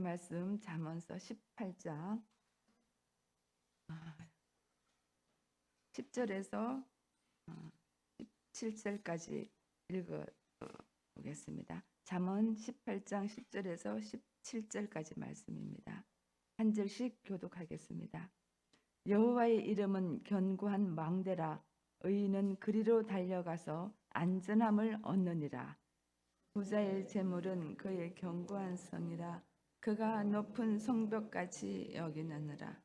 말씀 잠언서 18장 10절에서 17절까지 읽어 보겠습니다. 잠언 18장 10절에서 17절까지 말씀입니다. 한 절씩 교독하겠습니다. 여호와의 이름은 견고한 망대라. 의인은 그리로 달려가서 안전함을 얻느니라. 부자의 재물은 그의 견고한 성이라. 그가 높은 성벽같이 여기느니라.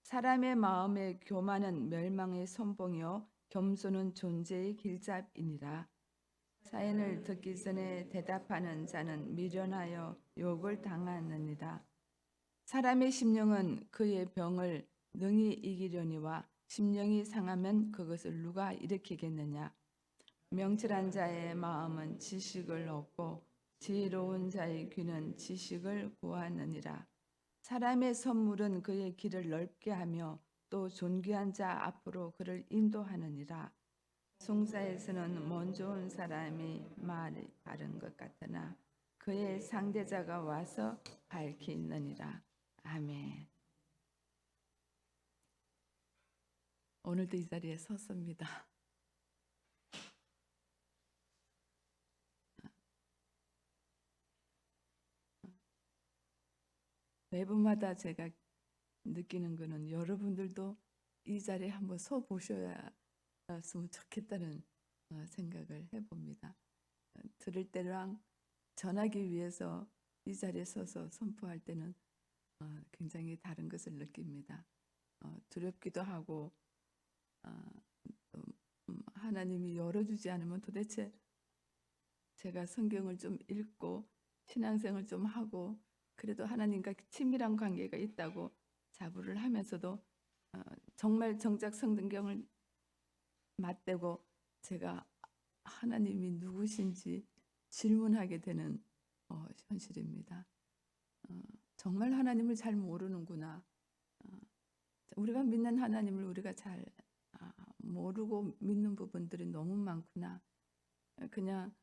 사람의 마음의 교만은 멸망의 선봉이요 겸손은 존재의 길잡이니라. 사연을 듣기 전에 대답하는 자는 미련하여 욕을 당하느니라. 사람의 심령은 그의 병을 능히 이기려니와 심령이 상하면 그것을 누가 일으키겠느냐. 명철한 자의 마음은 지식을 얻고 지혜로운 자의 귀는 지식을 구하느니라. 사람의 선물은 그의 길을 넓게 하며 또 존귀한 자 앞으로 그를 인도하느니라. 송사에서는 먼저 온 사람이 말이 바른 것 같으나 그의 상대자가 와서 밝히느니라. 아멘. 오늘도 이 자리에 섰습니다. 매번마다 제가 느끼는 거는 여러분들도 이 자리에 한번 서 보셔야으면 좋겠다는 생각을 해봅니다. 들을 때랑 전하기 위해서 이 자리에 서서 선포할 때는 굉장히 다른 것을 느낍니다. 두렵기도 하고 하나님이 열어주지 않으면 도대체 제가 성경을 좀 읽고 신앙생활을 좀 하고 그래도 하나님과 친밀한 관계가 있다고 자부를 하면서도 정말 정작 성경을 맞대고 제가 하나님이 누구신지 질문하게 되는 현실입니다. 정말 하나님을 잘 모르는구나. 우리가 믿는 하나님을 우리가 잘 모르고 믿는 부분들이 너무 많구나. 그냥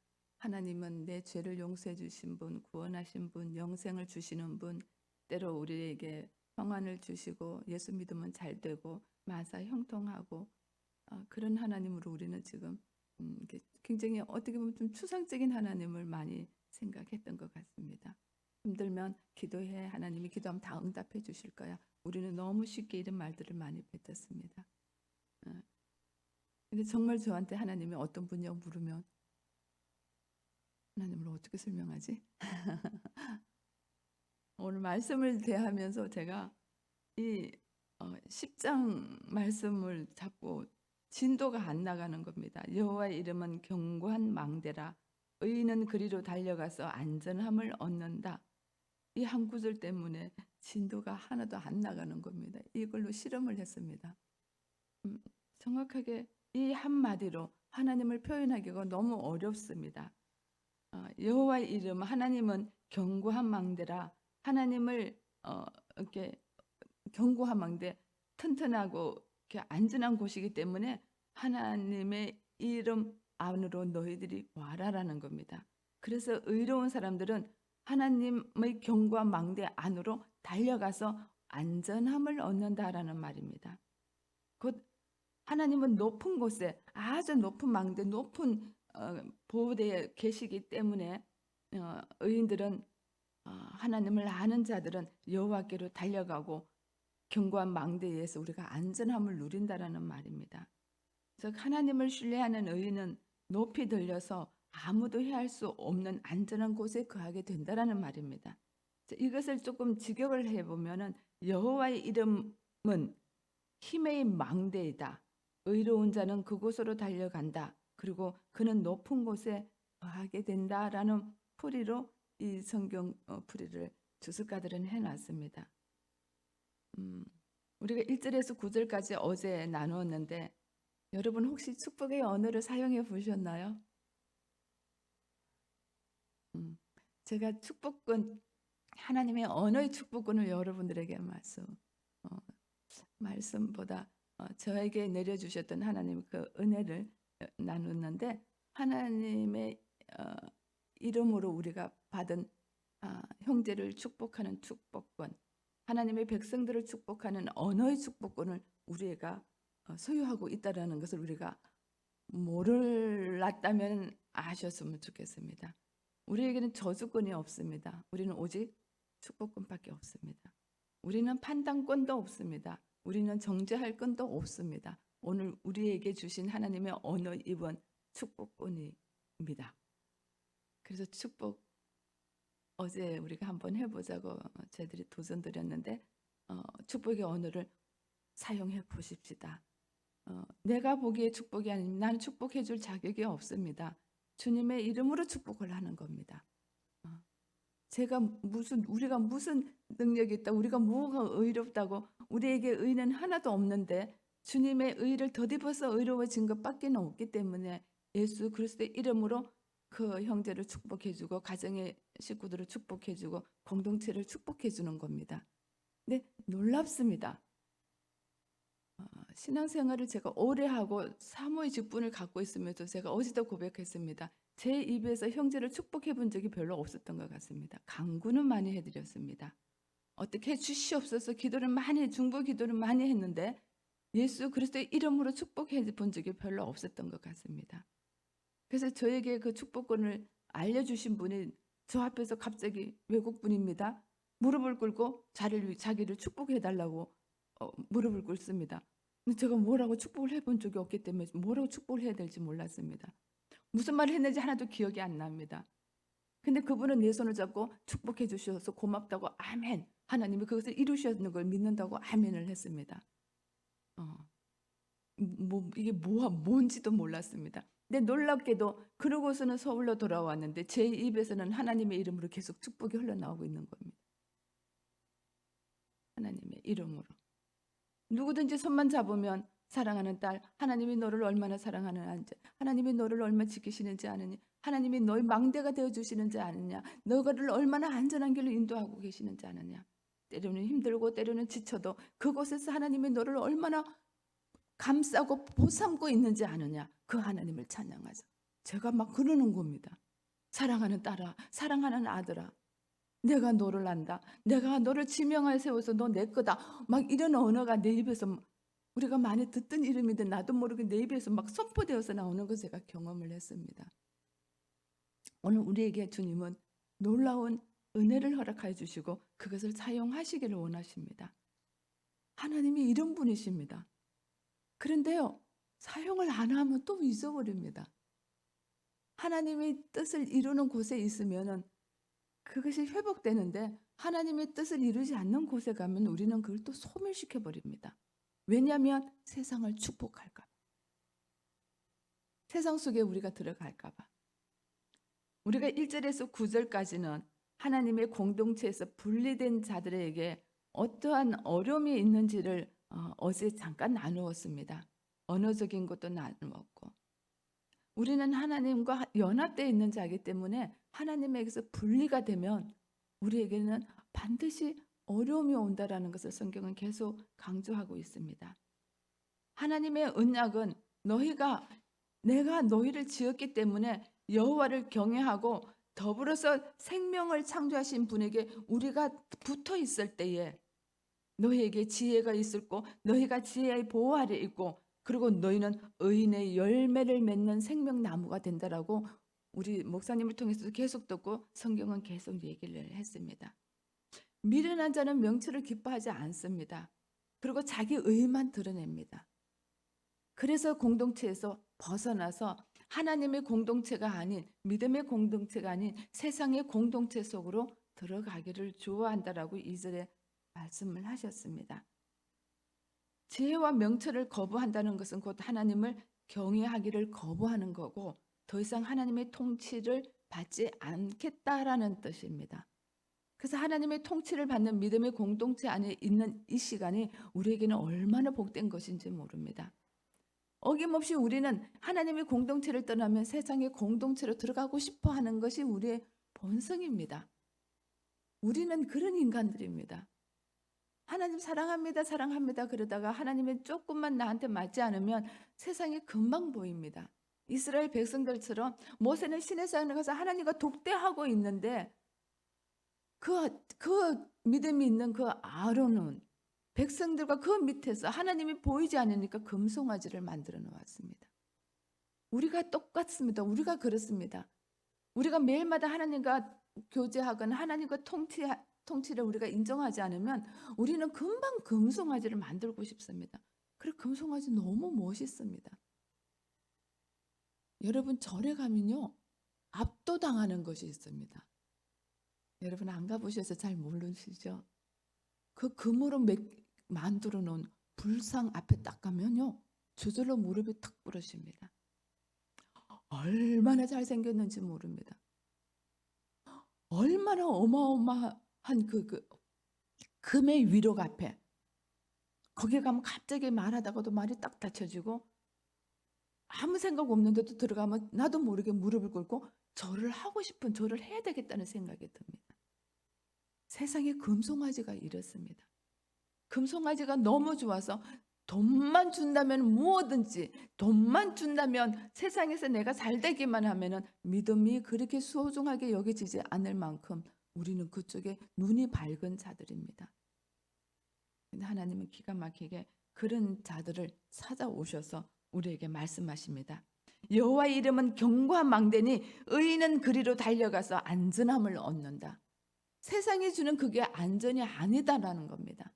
하나님은 내 죄를 용서해 주신 분, 구원하신 분, 영생을 주시는 분, 때로 우리에게 평안을 주시고 예수 믿으면 잘 되고 만사 형통하고 그런 하나님으로 우리는 지금 굉장히 어떻게 보면 좀 추상적인 하나님을 많이 생각했던 것 같습니다. 힘들면 기도해. 하나님이 기도하면 다 응답해 주실 거야. 우리는 너무 쉽게 이런 말들을 많이 뱉었습니다. 근데 정말 저한테 하나님이 어떤 분이냐고 물으면 하나님을 어떻게 설명하지? 오늘 말씀을 대하면서 제가 이 10장 말씀을 잡고 진도가 안 나가는 겁니다. 여호와의 이름은 견고한 망대라. 의인은 그리로 달려가서 안전함을 얻는다. 이 한 구절 때문에 진도가 하나도 안 나가는 겁니다. 이걸로 실험을 했습니다. 정확하게 이 한마디로 하나님을 표현하기가 너무 어렵습니다. 여호와의 이름, 하나님은 견고한 망대라. 하나님을 이렇게 견고한 망대, 튼튼하고 이렇게 안전한 곳이기 때문에 하나님의 이름 안으로 너희들이 와라라는 겁니다. 그래서 의로운 사람들은 하나님의 견고한 망대 안으로 달려가서 안전함을 얻는다라는 말입니다. 곧 하나님은 높은 곳에 아주 높은 망대, 높은 보호대에 계시기 때문에 의인들은 하나님을 아는 자들은 여호와께로 달려가고 견고한 망대에서 우리가 안전함을 누린다라는 말입니다. 그래서 하나님을 신뢰하는 의인은 높이 들려서 아무도 해할 수 없는 안전한 곳에 거하게 된다라는 말입니다. 이것을 조금 직역을 해보면은 여호와의 이름은 힘의 망대이다. 의로운 자는 그곳으로 달려간다. 그리고 그는 높은 곳에 거하게 된다라는 풀이로 이 성경 풀이를 주석가들은 해놨습니다. 우리가 1절에서 9절까지 어제 나누었는데 여러분 혹시 축복의 언어를 사용해 보셨나요? 제가 축복권, 하나님의 언어의 축복권을 여러분들에게 말씀보다 저에게 내려주셨던 하나님 그 은혜를 나누는데 하나님의 이름으로 우리가 받은 형제를 축복하는 축복권, 하나님의 백성들을 축복하는 언어의 축복권을 우리가 소유하고 있다라는 것을 우리가 몰랐다면 아셨으면 좋겠습니다. 우리에게는 저주권이 없습니다. 우리는 오직 축복권밖에 없습니다. 우리는 판단권도 없습니다. 우리는 정죄할 권도 없습니다. 오늘 우리에게 주신 하나님의 언어 입은 축복권입니다. 그래서 축복 어제 우리가 한번 해보자고 저희들이 도전 드렸는데 축복의 언어를 사용해 보십시다. 내가 보기에 축복이 아니면 나는 축복해 줄 자격이 없습니다. 주님의 이름으로 축복을 하는 겁니다. 우리가 무슨 능력이 있다, 우리가 뭐가 의롭다고, 우리에게 의는 하나도 없는데 주님의 의를 덧입어서 의로워진 것밖에 없기 때문에 예수 그리스도의 이름으로 그 형제를 축복해주고 가정의 식구들을 축복해주고 공동체를 축복해주는 겁니다. 근데 놀랍습니다. 신앙생활을 제가 오래 하고 사모의 직분을 갖고 있으면서 제가 어제도 고백했습니다. 제 입에서 형제를 축복해 본 적이 별로 없었던 것 같습니다. 간구는 많이 해드렸습니다. 어떻게 해주시옵소서 기도를 많이, 중보 기도를 많이 했는데 예수 그리스도의 이름으로 축복해 본 적이 별로 없었던 것 같습니다. 그래서 저에게 그 축복권을 알려주신 분이 저 앞에서 갑자기 외국분입니다. 무릎을 꿇고 자기를 축복해달라고 무릎을 꿇습니다. 근데 제가 뭐라고 축복을 해본 적이 없기 때문에 뭐라고 축복을 해야 될지 몰랐습니다. 무슨 말을 했는지 하나도 기억이 안 납니다. 근데 그분은 내 손을 잡고 축복해 주셔서 고맙다고 아멘, 하나님이 그것을 이루셨는 걸 믿는다고 아멘을 했습니다. 이게 뭔지도 몰랐습니다. 근데 놀랍게도 그러고서는 서울로 돌아왔는데 제 입에서는 하나님의 이름으로 계속 축복이 흘러나오고 있는 겁니다. 하나님의 이름으로. 누구든지 손만 잡으면 사랑하는 딸, 하나님이 너를 얼마나 사랑하는지, 하나님이 너를 얼마나 지키시는지 아느냐, 하나님이 너의 망대가 되어주시는지 아느냐, 너를 얼마나 안전한 길로 인도하고 계시는지 아느냐, 때로는 힘들고 때로는 지쳐도 그곳에서 하나님이 너를 얼마나 감싸고 보삼고 있는지 아느냐, 그 하나님을 찬양하자. 제가 막 그러는 겁니다. 사랑하는 딸아, 사랑하는 아들아, 내가 너를 안다. 내가 너를 지명하여 세워서 너 내 거다. 막 이런 언어가 내 입에서, 우리가 많이 듣던 이름인데 나도 모르게 내 입에서 막 선포되어서 나오는 걸 제가 경험을 했습니다. 오늘 우리에게 주님은 놀라운 은혜를 허락하여 주시고 그것을 사용하시기를 원하십니다. 하나님이 이런 분이십니다. 그런데요, 사용을 안 하면 또 잊어버립니다. 하나님의 뜻을 이루는 곳에 있으면은 그것이 회복되는데 하나님의 뜻을 이루지 않는 곳에 가면 우리는 그걸 또 소멸시켜 버립니다. 왜냐하면 세상을 축복할까 봐. 세상 속에 우리가 들어갈까 봐. 우리가 1절에서 9절까지는 하나님의 공동체에서 분리된 자들에게 어떠한 어려움이 있는지를 어제 잠깐 나누었습니다. 언어적인 것도 나누었고, 우리는 하나님과 연합되어 있는 자이기 때문에 하나님에게서 분리가 되면 우리에게는 반드시 어려움이 온다라는 것을 성경은 계속 강조하고 있습니다. 하나님의 언약은 내가 너희를 지었기 때문에 여호와를 경외하고 더불어서 생명을 창조하신 분에게 우리가 붙어 있을 때에 너희에게 지혜가 있을고 너희가 지혜의 보호 아래 있고 그리고 너희는 의인의 열매를 맺는 생명나무가 된다라고 우리 목사님을 통해서도 계속 듣고 성경은 계속 얘기를 했습니다. 미련한 자는 명철을 기뻐하지 않습니다. 그리고 자기 의만 드러냅니다. 그래서 공동체에서 벗어나서 하나님의 공동체가 아닌, 믿음의 공동체가 아닌 세상의 공동체 속으로 들어가기를 좋아한다라고 2절에 말씀을 하셨습니다. 지혜와 명철을 거부한다는 것은 곧 하나님을 경외하기를 거부하는 거고 더 이상 하나님의 통치를 받지 않겠다라는 뜻입니다. 그래서 하나님의 통치를 받는 믿음의 공동체 안에 있는 이 시간이 우리에게는 얼마나 복된 것인지 모릅니다. 어김없이 우리는 하나님의 공동체를 떠나면 세상의 공동체로 들어가고 싶어 하는 것이 우리의 본성입니다. 우리는 그런 인간들입니다. 하나님 사랑합니다, 사랑합니다 그러다가 하나님의 조금만 나한테 맞지 않으면 세상이 금방 보입니다. 이스라엘 백성들처럼 모세는 시내산에 가서 하나님과 독대하고 있는데 그 믿음이 있는 그 아론은 백성들과 그 밑에서 하나님이 보이지 않으니까 금송아지를 만들어 놓았습니다. 우리가 똑같습니다. 우리가 그렇습니다. 우리가 매일마다 하나님과 교제하거나 하나님과 통치를 우리가 인정하지 않으면 우리는 금방 금송아지를 만들고 싶습니다. 그리고 금송아지 너무 멋있습니다. 여러분 절에 가면요 압도당하는 것이 있습니다. 여러분 안 가보셔서 잘 모르시죠? 그 금으로 만들어 놓은 불상 앞에 딱 가면요 저절로 무릎이 탁 부러집니다. 얼마나 잘생겼는지 모릅니다. 얼마나 어마어마한 그 금의 위력 앞에 거기 가면 갑자기 말하다가도 말이 딱 닫혀지고 아무 생각 없는데도 들어가면 나도 모르게 무릎을 꿇고 절을 하고 싶은 절을 해야 되겠다는 생각이 듭니다. 세상에 금송아지가 이렇습니다. 금송아지가 너무 좋아서 돈만 준다면 무엇든지, 돈만 준다면 세상에서 내가 잘 되기만 하면은 믿음이 그렇게 소중하게 여겨지지 않을 만큼 우리는 그쪽에 눈이 밝은 자들입니다. 근데 하나님은 기가 막히게 그런 자들을 찾아오셔서 우리에게 말씀하십니다. 여호와의 이름은 견고한 망대니 의인은 그리로 달려가서 안전함을 얻는다. 세상이 주는 그게 안전이 아니다라는 겁니다.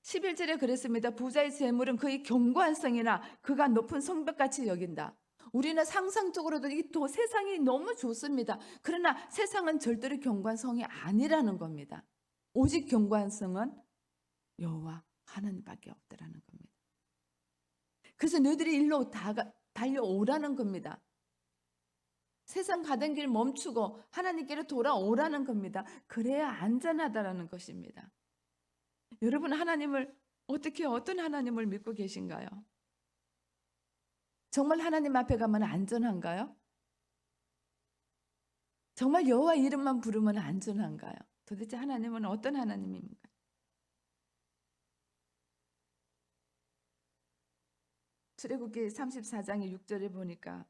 11절에 그랬습니다. 부자의 재물은 그의 견고한 성이나 그가 높은 성벽같이 여긴다. 우리는 상상적으로도 이 세상이 너무 좋습니다. 그러나 세상은 절대로 견고한 성이 아니라는 겁니다. 오직 견고한 성은 여호와 하나님밖에 없다라는 겁니다. 그래서 너희들이 일로 달려오라는 겁니다. 세상 가던 길 멈추고 하나님께로 돌아오라는 겁니다. 그래야 안전하다라는 것입니다. 여러분 하나님을 어떤 하나님을 믿고 계신가요? 정말 하나님 앞에 가면 안전한가요? 정말 여호와 이름만 부르면 안전한가요? 도대체 하나님은 어떤 하나님입니까? 출애굽기 34장의 6절에 보니까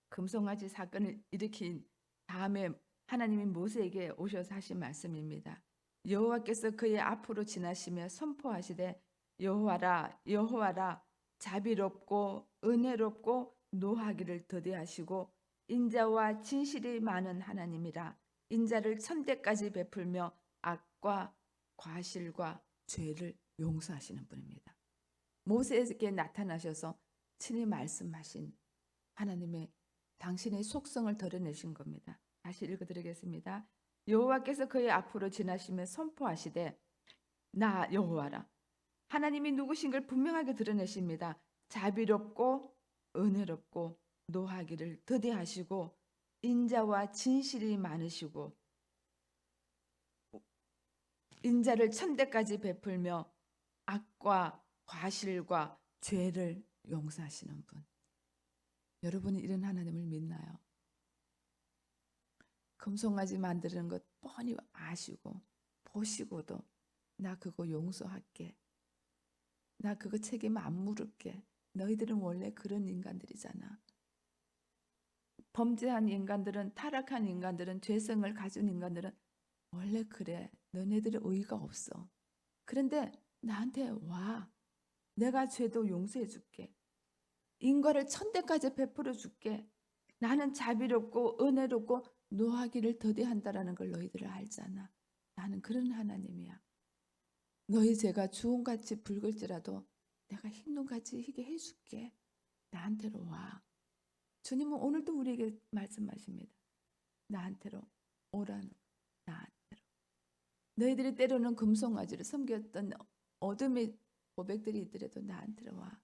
금송아지 사건을 일으킨 다음에 하나님이 모세에게 오셔서 하신 말씀입니다. 여호와께서 그의 앞으로 지나시며 선포하시되 여호와라 여호와라 자비롭고 은혜롭고 노하기를 더디하시고 인자와 진실이 많은 하나님이라. 인자를 천대까지 베풀며 악과 과실과 죄를 용서하시는 분입니다. 모세에게 나타나셔서 친히 말씀하신 하나님의 당신의 속성을 드러내신 겁니다. 다시 읽어드리겠습니다. 여호와께서 그의 앞으로 지나시며 선포하시되 나 여호와라. 하나님이 누구신 걸 분명하게 드러내십니다. 자비롭고 은혜롭고 노하기를 더디하시고 인자와 진실이 많으시고 인자를 천대까지 베풀며 악과 과실과 죄를 용서하시는 분. 여러분이 이런 하나님을 믿나요? 금송아지 만드는 것 뻔히 아시고 보시고도 나 그거 용서할게. 나 그거 책임 안 물을게. 너희들은 원래 그런 인간들이잖아. 범죄한 인간들은, 타락한 인간들은, 죄성을 가진 인간들은 원래 그래. 너네들의 의의가 없어. 그런데 나한테 와. 내가 죄도 용서해 줄게. 인과를 천대까지 베풀어 줄게. 나는 자비롭고 은혜롭고 노하기를 더디한다라는 걸 너희들을 알잖아. 나는 그런 하나님이야. 너희 죄가 주홍같이 붉을지라도 내가 흰 눈같이 희게 해줄게. 나한테로 와. 주님은 오늘도 우리에게 말씀하십니다. 나한테로 오라는, 나한테로. 너희들이 때로는 금송아지를 섬겼던 어둠의 고백들이 있더라도 나한테로 와.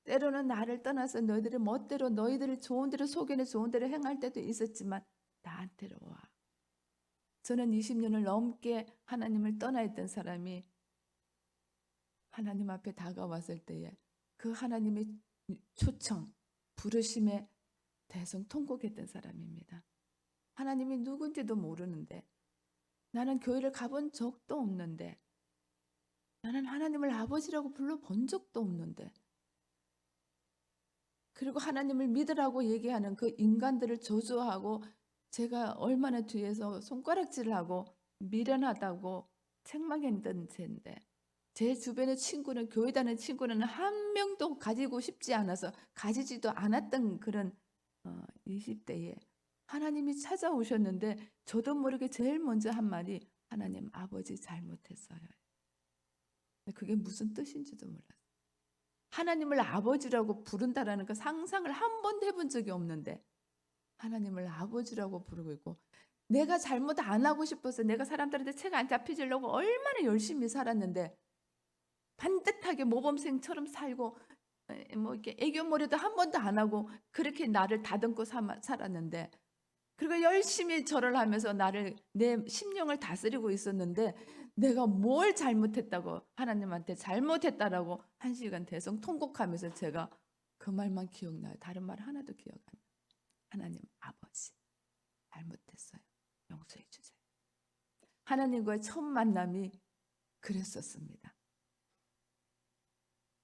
때로는 나를 떠나서 너희들의 멋대로 너희들을 좋은 대로 속여내 좋은 대로 행할 때도 있었지만 나한테로 와. 저는 20년을 넘게 하나님을 떠나 있던 사람이 하나님 앞에 다가왔을 때에 그 하나님의 초청, 부르심에 대성통곡했던 사람입니다. 하나님이 누군지도 모르는데 나는 교회를 가본 적도 없는데 나는 하나님을 아버지라고 불러본 적도 없는데 그리고 하나님을 믿으라고 얘기하는 그 인간들을 저주하고 제가 얼마나 뒤에서 손가락질을 하고 미련하다고 책망했던 쟤인데 제 주변의 친구는 교회 다니는 친구는 한 명도 가지고 싶지 않아서 가지지도 않았던 그런 20대에 하나님이 찾아오셨는데 저도 모르게 제일 먼저 한 말이 "하나님 아버지 잘못했어요." 근데 그게 무슨 뜻인지도 몰랐어요. 하나님을 아버지라고 부른다라는 거 상상을 한 번도 해본 적이 없는데 하나님을 아버지라고 부르고 있고 내가 잘못 안 하고 싶어서 내가 사람들한테 책 안 잡히려고 얼마나 열심히 살았는데 반듯하게 모범생처럼 살고 뭐 이렇게 애교머리도 한 번도 안 하고 그렇게 나를 다듬고 살았는데 그리고 열심히 절을 하면서 나를 내 심령을 다스리고 있었는데 내가 뭘 잘못했다고 하나님한테 잘못했다라고 1시간 대성 통곡하면서 제가 그 말만 기억나요. 다른 말 하나도 기억 안 나요. 하나님 아버지 잘못했어요. 용서해 주세요. 하나님과의 첫 만남이 그랬었습니다.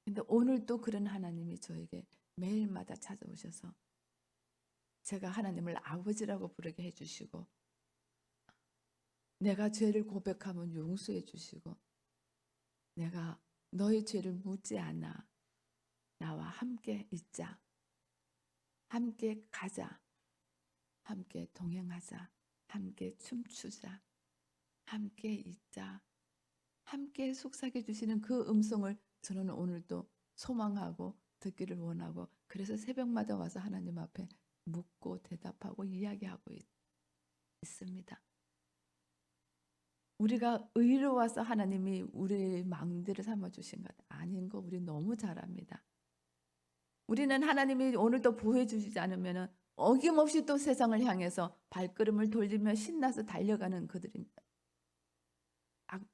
근데 오늘도 그런 하나님이 저에게 매일마다 찾아오셔서 제가 하나님을 아버지라고 부르게 해주시고 내가 죄를 고백하면 용서해 주시고 내가 너의 죄를 묻지 않아 나와 함께 있자 함께 가자 함께 동행하자 함께 춤추자 함께 있자 함께 속삭여 주시는 그 음성을 저는 오늘도 소망하고 듣기를 원하고 그래서 새벽마다 와서 하나님 앞에 묻고 대답하고 이야기하고 있습니다. 우리가 의로워서 하나님이 우리의 망대를 삼아주신 것 아닌 거 우리 너무 잘 압니다. 우리는 하나님이 오늘도 보여주시지 않으면 어김없이 또 세상을 향해서 발걸음을 돌리며 신나서 달려가는 그들입니다.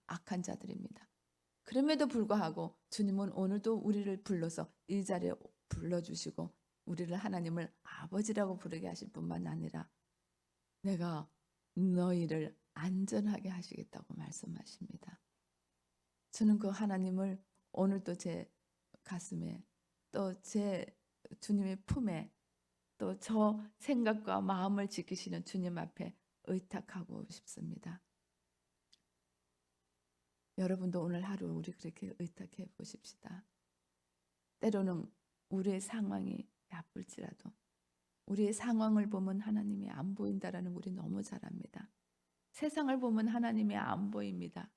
악한 자들입니다. 그럼에도 불구하고 주님은 오늘도 우리를 불러서 이 자리에 불러주시고 우리를 하나님을 아버지라고 부르게 하실 뿐만 아니라 내가 너희를 안전하게 하시겠다고 말씀하십니다. 저는 그 하나님을 오늘도 제 가슴에 또 제 주님의 품에 또 저 생각과 마음을 지키시는 주님 앞에 의탁하고 싶습니다. 여러분도 오늘 하루 우리 그렇게 의탁해 보십시다. 때로는 우리의 상황이 나쁠지라도 우리의 상황을 보면 하나님이 안 보인다라는 우리 너무 잘 압니다. 세상을 보면 하나님이 안 보입니다.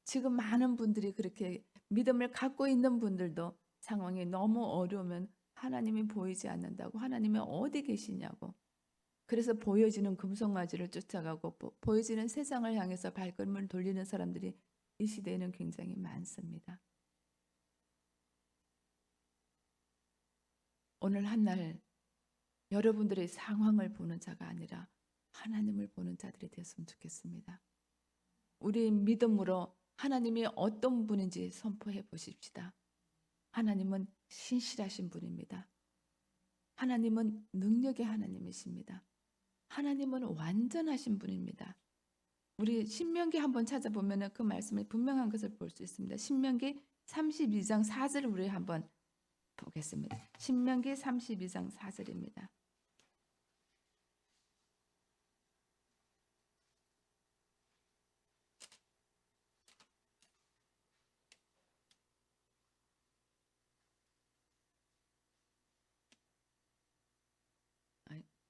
지금 많은 분들이 그렇게 믿음을 갖고 있는 분들도 상황이 너무 어려우면 하나님이 보이지 않는다고 하나님이 어디 계시냐고 그래서 보여지는 금송아지를 쫓아가고 보여지는 세상을 향해서 발걸음을 돌리는 사람들이 이 시대에는 굉장히 많습니다. 오늘 한날 여러분들의 상황을 보는 자가 아니라 하나님을 보는 자들이 됐으면 좋겠습니다. 우리 믿음으로 하나님이 어떤 분인지 선포해 보십시다. 하나님은 신실하신 분입니다. 하나님은 능력의 하나님이십니다. 하나님은 완전하신 분입니다. 우리 신명기 한번 찾아보면 그 말씀이 분명한 것을 볼 수 있습니다. 신명기 32장 4절을 우리 한번 보겠습니다. 신명기 32장 4절입니다.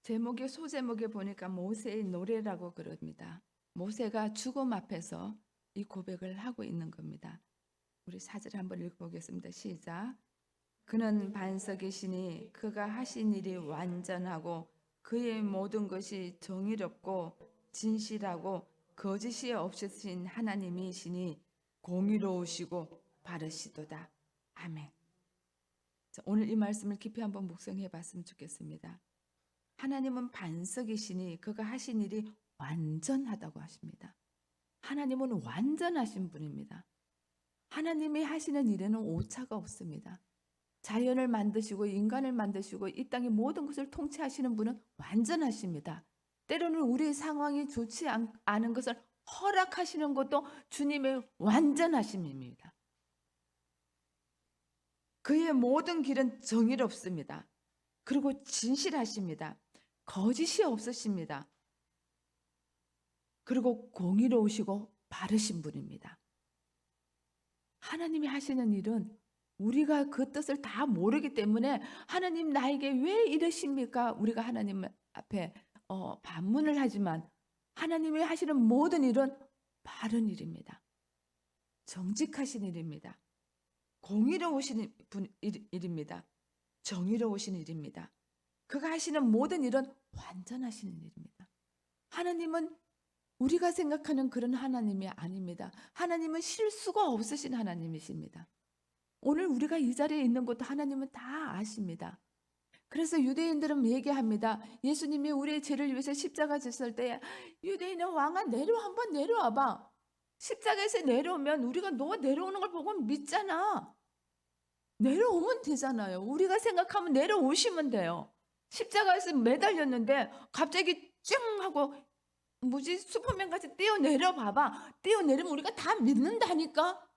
제목의 소제목에 보니까 모세의 노래라고 그럽니다. 모세가 죽음 앞에서 이 고백을 하고 있는 겁니다. 우리 4절 한번 읽어보겠습니다. 시작. 그는 반석이시니 그가 하신 일이 완전하고 그의 모든 것이 정의롭고 진실하고 거짓이 없으신 하나님이시니 공의로우시고 바르시도다. 아멘. 자, 오늘 이 말씀을 깊이 한번 묵상해 봤으면 좋겠습니다. 하나님은 반석이시니 그가 하신 일이 완전하다고 하십니다. 하나님은 완전하신 분입니다. 하나님이 하시는 일에는 오차가 없습니다. 자연을 만드시고 인간을 만드시고 이 땅의 모든 것을 통치하시는 분은 완전하십니다. 때로는 우리 상황이 좋지 않은 것을 허락하시는 것도 주님의 완전하심입니다. 그의 모든 길은 정의롭습니다. 그리고 진실하십니다. 거짓이 없으십니다. 그리고 공의로우시고 바르신 분입니다. 하나님이 하시는 일은 우리가 그 뜻을 다 모르기 때문에 하나님 나에게 왜 이러십니까? 우리가 하나님 앞에 반문을 하지만 하나님이 하시는 모든 일은 바른 일입니다. 정직하신 일입니다. 공의로우신 일입니다. 정의로우신 일입니다. 그가 하시는 모든 일은 완전하신 일입니다. 하나님은 우리가 생각하는 그런 하나님이 아닙니다. 하나님은 실수가 없으신 하나님이십니다. 오늘 우리가 이 자리에 있는 것도 하나님은 다 아십니다. 그래서 유대인들은 얘기합니다. 예수님이 우리의 죄를 위해서 십자가 졌을 때 유대인의 왕아 한번 내려와봐. 십자가에서 내려오면 우리가 너 내려오는 걸 보고 믿잖아. 내려오면 되잖아요. 우리가 생각하면 내려오시면 돼요. 십자가에서 매달렸는데 갑자기 쨍 하고 슈퍼맨 같이 뛰어내려 봐봐. 뛰어내리면 우리가 다 믿는다니까.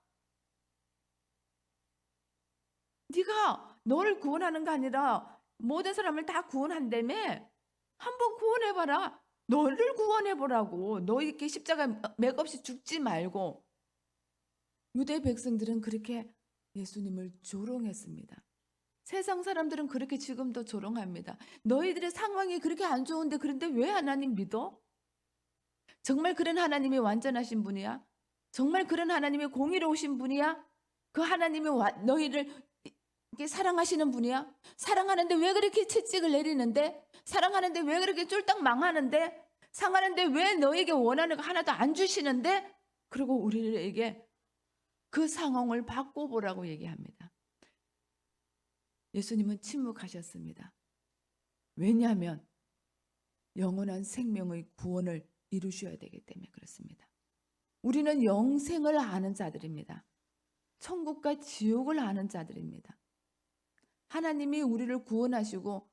네가 너를 구원하는 게 아니라 모든 사람을 다 구원한다며. 한번 구원해봐라. 너를 구원해보라고. 너 이렇게 십자가 맥없이 죽지 말고. 유대 백성들은 그렇게 예수님을 조롱했습니다. 세상 사람들은 그렇게 지금도 조롱합니다. 너희들의 상황이 그렇게 안 좋은데 그런데 왜 하나님 믿어? 정말 그런 하나님이 완전하신 분이야? 정말 그런 하나님이 공의로우신 분이야? 그 하나님이 너희를 이렇게 사랑하시는 분이야? 사랑하는데 왜 그렇게 채찍을 내리는데? 사랑하는데 왜 그렇게 쫄딱 망하는데? 사랑하는데 왜 너에게 원하는 거 하나도 안 주시는데? 그리고 우리에게 그 상황을 바꿔보라고 얘기합니다. 예수님은 침묵하셨습니다. 왜냐하면 영원한 생명의 구원을 이루셔야 되기 때문에 그렇습니다. 우리는 영생을 아는 자들입니다. 천국과 지옥을 아는 자들입니다. 하나님이 우리를 구원하시고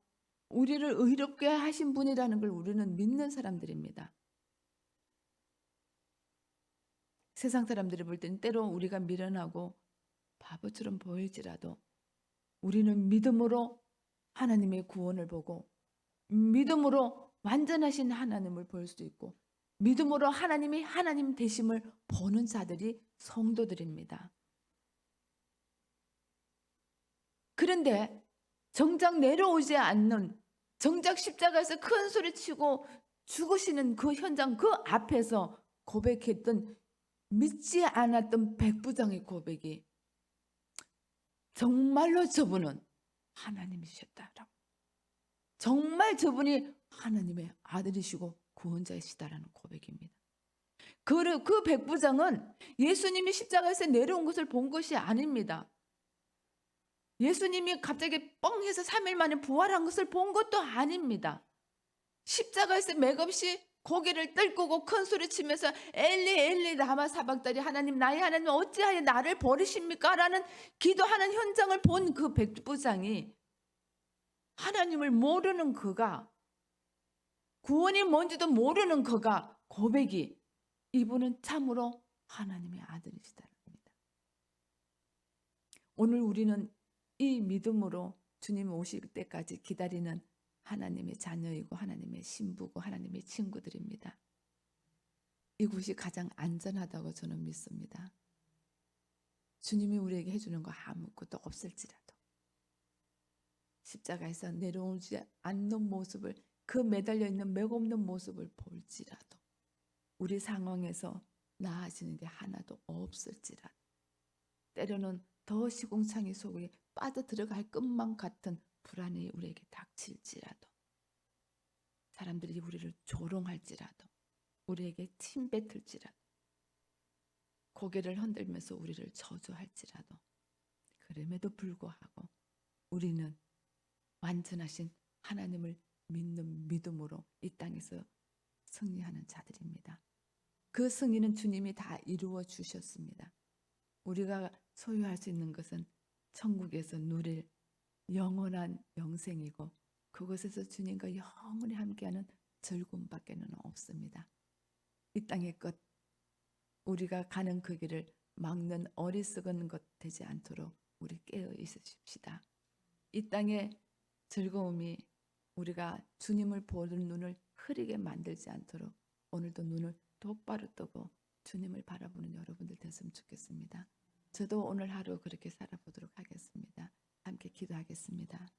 우리를 의롭게 하신 분이라는 걸 우리는 믿는 사람들입니다. 세상 사람들이 볼 때는 때로 우리가 미련하고 바보처럼 보일지라도 우리는 믿음으로 하나님의 구원을 보고 믿음으로 완전하신 하나님을 볼 수 있고 믿음으로 하나님이 하나님 되심을 보는 자들이 성도들입니다. 그런데 정작 내려오지 않는, 정작 십자가에서 큰 소리 치고 죽으시는 그 현장 그 앞에서 고백했던 믿지 않았던 백부장의 고백이 정말로 저분은 하나님이셨다라고, 정말 저분이 하나님의 아들이시고 구원자이시다라는 고백입니다. 그 백부장은 예수님이 십자가에서 내려온 것을 본 것이 아닙니다. 예수님이 갑자기 뻥 해서 3일 만에 부활한 것을 본 것도 아닙니다. 십자가에서 맥없이 고개를 떨구고 큰 소리 치면서 엘리 엘리 라마 사박다니, 하나님 나의 하나님 어찌하여 나를 버리십니까? 라는 기도하는 현장을 본 그 백부장이, 하나님을 모르는 그가, 구원이 뭔지도 모르는 그가 고백이, 이분은 참으로 하나님의 아들이시다는 겁니다. 오늘 우리는 이 믿음으로 주님 오실 때까지 기다리는 하나님의 자녀이고 하나님의 신부고 하나님의 친구들입니다. 이곳이 가장 안전하다고 저는 믿습니다. 주님이 우리에게 해주는 거 아무것도 없을지라도 십자가에서 내려오지 않는 모습을, 그 매달려 있는 맥없는 모습을 볼지라도, 우리 상황에서 나아지는 게 하나도 없을지라도, 때로는 더 시궁창이 속에 빠져들어갈 것만 같은 불안이 우리에게 닥칠지라도, 사람들이 우리를 조롱할지라도, 우리에게 침뱉을지라도, 고개를 흔들면서 우리를 저주할지라도, 그럼에도 불구하고 우리는 완전하신 하나님을 믿는 믿음으로 이 땅에서 승리하는 자들입니다. 그 승리는 주님이 다 이루어 주셨습니다. 우리가 소유할 수 있는 것은 천국에서 누릴 영원한 영생이고 그곳에서 주님과 영원히 함께하는 즐거움밖에는 없습니다. 이 땅의 것, 우리가 가는 그 길을 막는 어리석은 것 되지 않도록 우리 깨어 있으십시다. 이 땅의 즐거움이 우리가 주님을 보는 눈을 흐리게 만들지 않도록 오늘도 눈을 똑바로 뜨고 주님을 바라보는 여러분들 됐으면 좋겠습니다. 저도 오늘 하루 그렇게 살아보도록 하겠습니다. 함께 기도하겠습니다.